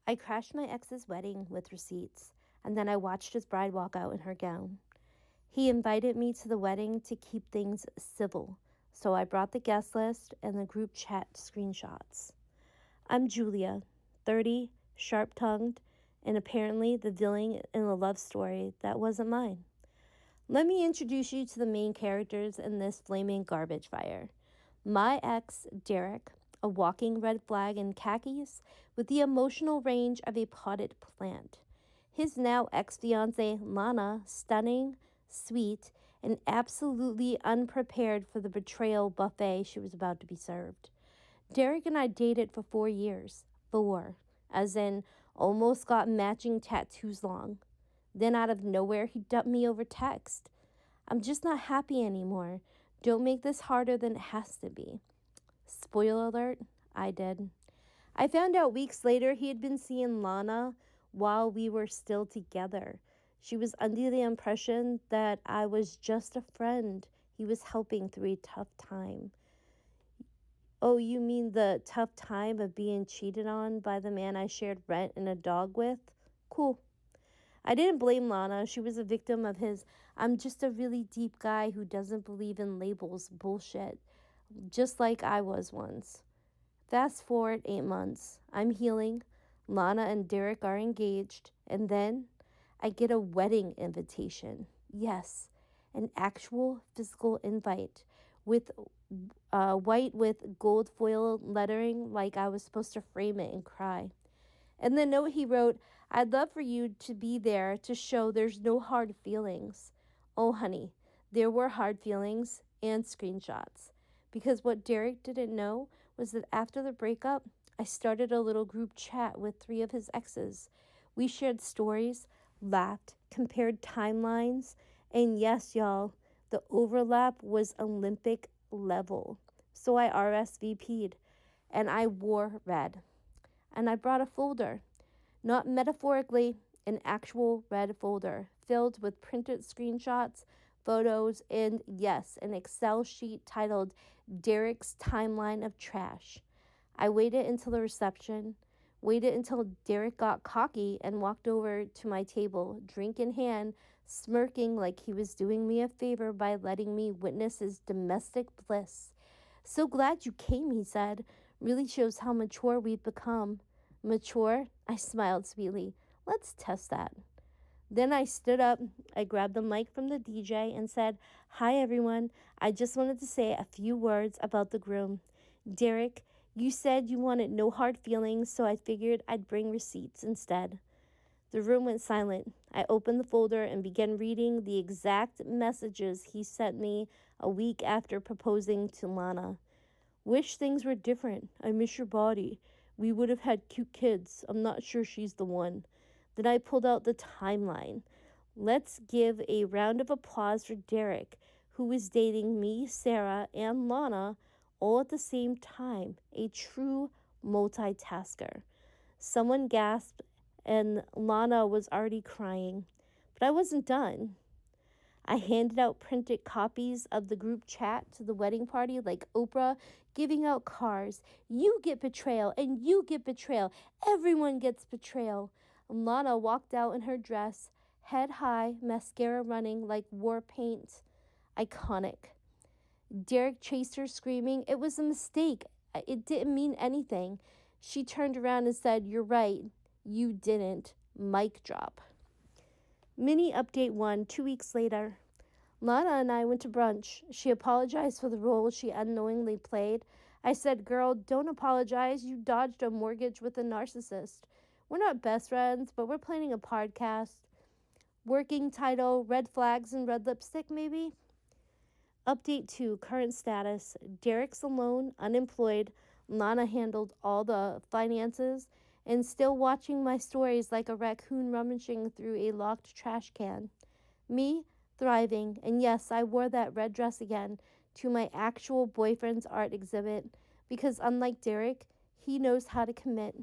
I crashed my ex's wedding with receipts, and then I watched his bride walk out in her gown. He invited me to the wedding to keep things civil, so I brought the guest list and the group chat screenshots. I'm Julia, 30, sharp-tongued, and apparently the villain in a love story that wasn't mine. Let me introduce you to the main characters in this flaming garbage fire. My ex, Derek, a walking red flag in khakis with the emotional range of a potted plant. His now ex-fiancée, Lana, stunning, sweet, and absolutely unprepared for the betrayal buffet she was about to be served. Derek and I dated for 4 years. 4. As in, almost got matching tattoos long. Then out of nowhere, he dumped me over text. I'm just not happy anymore. Don't make this harder than it has to be. Spoiler alert, I did. I found out weeks later he had been seeing Lana while we were still together. She was under the impression that I was just a friend he was helping through a tough time. Oh, you mean the tough time of being cheated on by the man I shared rent and a dog with? Cool. I didn't blame Lana. She was a victim of his "I'm just a really deep guy who doesn't believe in labels" bullshit, just like I was once. Fast forward 8 months. I'm healing. Lana and Derek are engaged. And then I get a wedding invitation. Yes, an actual physical invite with white with gold foil lettering, like I was supposed to frame it and cry. And the note he wrote, "I'd love for you to be there to show there's no hard feelings." Oh, honey, there were hard feelings and screenshots. Because what Derek didn't know was that after the breakup, I started a little group chat with 3 of his exes. We shared stories, laughed, compared timelines, and yes, y'all, the overlap was Olympic level. So I RSVP'd, and I wore red. And I brought a folder, not metaphorically, an actual red folder filled with printed screenshots, photos, and yes, an Excel sheet titled Derek's Timeline of Trash. I waited until the reception, waited until Derek got cocky and walked over to my table, drink in hand, smirking like he was doing me a favor by letting me witness his domestic bliss. "So glad you came," he said. "Really shows how mature we've become." Mature? I smiled sweetly. Let's test that. Then I stood up, I grabbed the mic from the DJ and said, "Hi everyone, I just wanted to say a few words about the groom. Derek, you said you wanted no hard feelings, so I figured I'd bring receipts instead." The room went silent. I opened the folder and began reading the exact messages he sent me a week after proposing to Lana. "Wish things were different. I miss your body. We would have had cute kids. I'm not sure she's the one." Then I pulled out the timeline. Let's give a round of applause for Derek, who was dating me, Sarah, and Lana all at the same time. A true multitasker. Someone gasped, and Lana was already crying. But I wasn't done. I handed out printed copies of the group chat to the wedding party like Oprah, giving out cards. You get betrayal, and you get betrayal. Everyone gets betrayal. Lana walked out in her dress, head high, mascara running like war paint. Iconic. Derek chased her, screaming, "It was a mistake. It didn't mean anything." She turned around and said, "You're right. You didn't." Mic drop. Mini update 1, 2 weeks later. Lana and I went to brunch. She apologized for the role she unknowingly played. I said, "Girl, don't apologize. You dodged a mortgage with a narcissist. We're not best friends, but we're planning a podcast. Working title, Red Flags and Red Lipstick, maybe?" Update 2, current status. Derek's alone, unemployed. Lana handled all the finances and still watching my stories like a raccoon rummaging through a locked trash can. Me, thriving, and yes, I wore that red dress again to my actual boyfriend's art exhibit because unlike Derek, he knows how to commit.